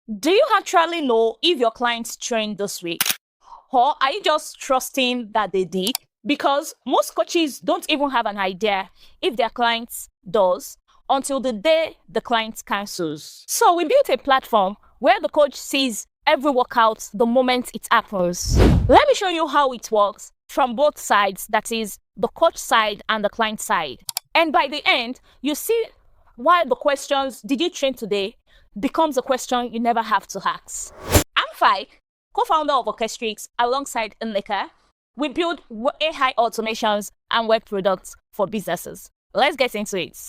Do you actually know if your clients trained this week? Or are you just trusting that they did? Because most coaches don't even have an idea if their clients does until the day the client cancels. So we built a platform where the coach sees every workout the moment it happens. Let me show you how it works from both sides, that is the coach side and the client side. And by the end, you see why the questions, did you train today, becomes a question you never have to ask. I'm Fai, co-founder of Orchestrix alongside Nleka. We build AI automations and web products for businesses. Let's get into it.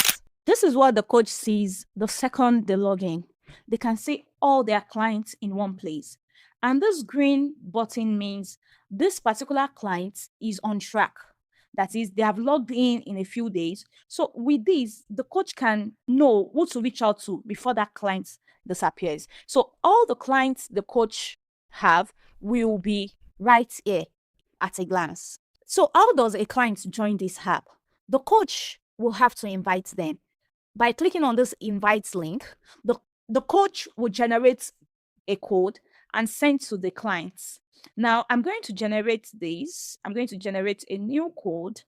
This is what the coach sees the second they log in. They can see all their clients in one place. And this green button means this particular client is on track. That is, they have logged in a few days. So with this, the coach can know who to reach out to before that client disappears. So all the clients the coach have will be right here at a glance. So how does a client join this app? The coach will have to invite them. By clicking on this invite link, the coach will generate a code and send to the clients. Now I'm going to generate this. I'm going to generate a new code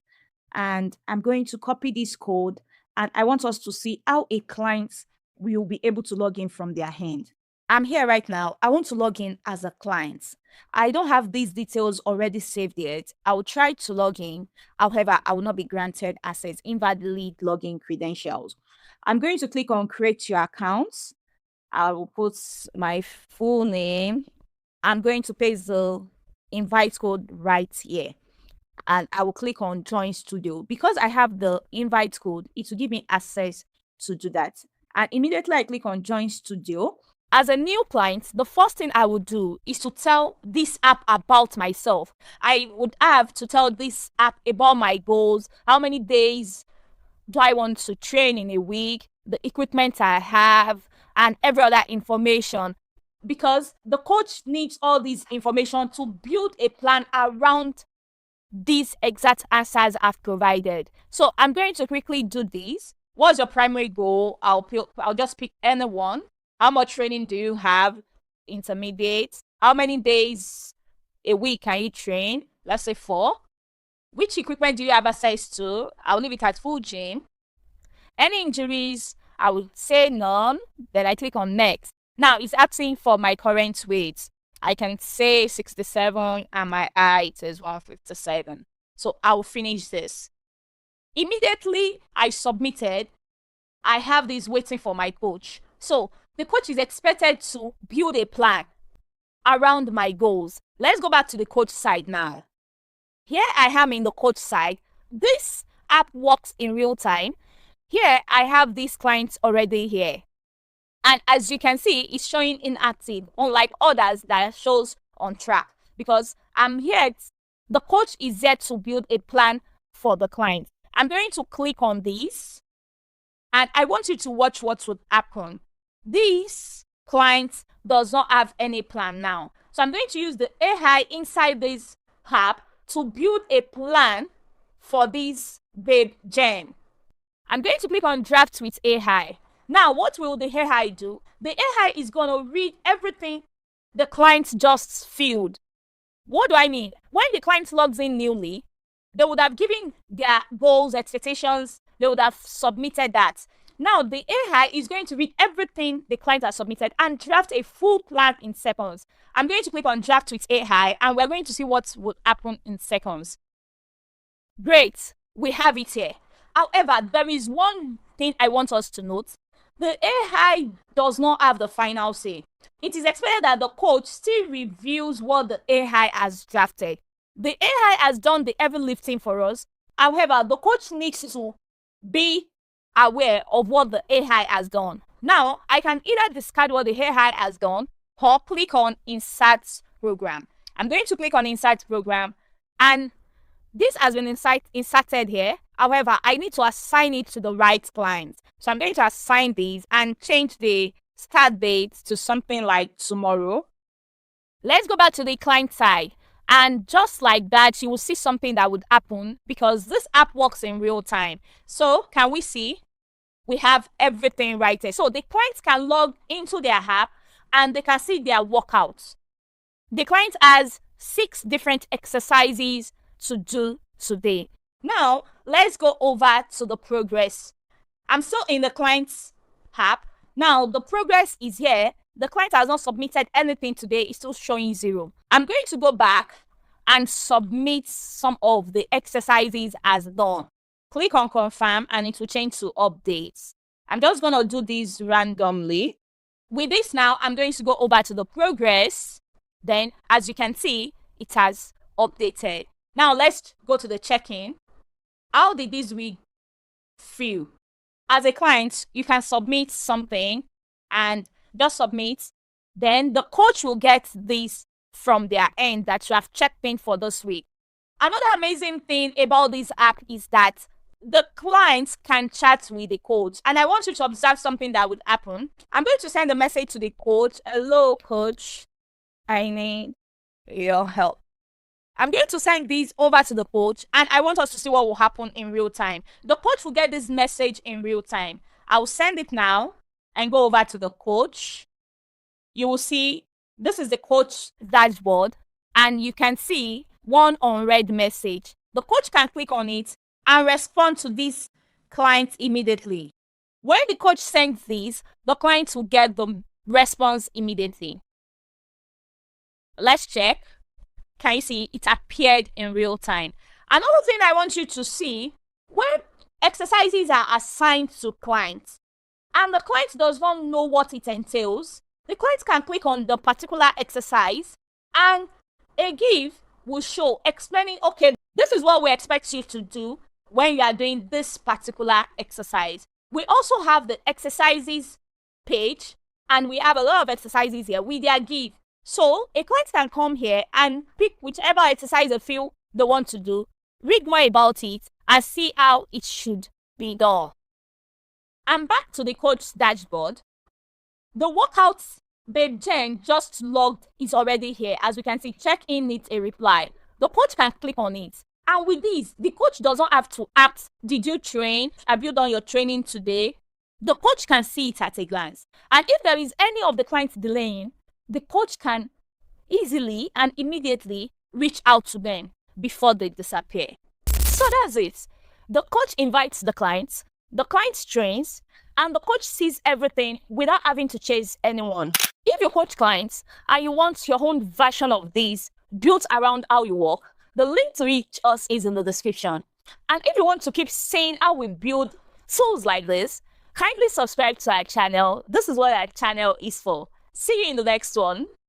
and I'm going to copy this code, and I want us to see how a client will be able to log in from their end. I'm here right now. I want to log in as a client. I don't have these details already saved yet. I will try to log in. However, I will not be granted access, invalid login credentials. I'm going to click on create your accounts. I will put my full name. I'm going to paste the invite code right here. And I will click on join studio. Because I have the invite code, it will give me access to do that. And immediately I click on join studio. As a new client, the first thing I would do is to tell this app about myself. I would have to tell this app about my goals, how many days do I want to train in a week, the equipment I have, and every other information. Because the coach needs all this information to build a plan around these exact answers I've provided. So I'm going to quickly do this. What's your primary goal? I'll just pick any one. How much training do you have? Intermediate. How many days a week can you train? Let's say 4. Which equipment do you have access to? I'll leave it at full gym. Any injuries? I will say none. Then I click on next. Now it's asking for my current weight. I can say 67 and my height is 157. So I will finish this. Immediately I submitted, I have this waiting for my coach. So the coach is expected to build a plan around my goals. Let's go back to the coach side now. Here I am in the coach side. This app works in real time. Here I have these clients already here. And as you can see, it's showing inactive, unlike others that shows on track. Because I'm here, the coach is there to build a plan for the client. I'm going to click on this, and I want you to watch what would happen. This client does not have any plan now. So I'm going to use the AI inside this app to build a plan for this babe Jen. I'm going to click on draft with AI. Now, what will the AI do? The AI is going to read everything the client just filled. What do I mean? When the client logs in newly, they would have given their goals, expectations, they would have submitted that. Now, the AI is going to read everything the client has submitted and draft a full plan in seconds. I'm going to click on draft with AI, and we're going to see what would happen in seconds. Great, we have it here. However, there is one thing I want us to note. The AI does not have the final say. It is expected that the coach still reviews what the AI has drafted. The AI has done the heavy lifting for us. However, the coach needs to be aware of what the AI has done. Now, I can either discard what the AI has done or click on Insert Program. I'm going to click on Insert Program, and this has been inserted here. However, I need to assign it to the right client. So I'm going to assign these and change the start date to something like tomorrow. Let's go back to the client side. And just like that, you will see something that would happen because this app works in real time. So can we see? We have everything right there. So the clients can log into their app and they can see their workouts. The client has 6 different exercises to do today. Now, let's go over to the progress. I'm still in the client's app. Now, the progress is here. The client has not submitted anything today. It's still showing 0. I'm going to go back and submit some of the exercises as done. Click on confirm and it will change to updates. I'm just going to do this randomly. With this now, I'm going to go over to the progress. Then, as you can see, it has updated. Now, let's go to the check-in. How did this week feel? As a client, you can submit something and just submit. Then the coach will get this from their end that you have checked in for this week. Another amazing thing about this app is that the clients can chat with the coach. And I want you to observe something that would happen. I'm going to send a message to the coach. Hello, coach. I need your help. I'm going to send these over to the coach, and I want us to see what will happen in real time. The coach will get this message in real time. I'll send it now and go over to the coach. You will see this is the coach dashboard, and you can see one unread message. The coach can click on it and respond to this client immediately. When the coach sends this, the client will get the response immediately. Let's check. Can you see it appeared in real time? Another thing I want you to see, when exercises are assigned to clients and the client does not know what it entails, the client can click on the particular exercise and a GIF will show explaining, okay, this is what we expect you to do when you are doing this particular exercise. We also have the exercises page, and we have a lot of exercises here with their GIF. So a client can come here and pick whichever exercise they feel they want to do, read more about it, and see how it should be done. And back to the coach's dashboard. The workouts Babe Jen just logged is already here. As we can see, check in needs a reply. The coach can click on it. And with this, the coach doesn't have to ask, did you train? Have you done your training today? The coach can see it at a glance. And if there is any of the clients delaying, the coach can easily and immediately reach out to them before they disappear. So that's it. The coach invites the client trains, and the coach sees everything without having to chase anyone. If you coach clients and you want your own version of this built around how you work, the link to reach us is in the description. And if you want to keep seeing how we build tools like this, kindly subscribe to our channel. This is what our channel is for. See you in the next one.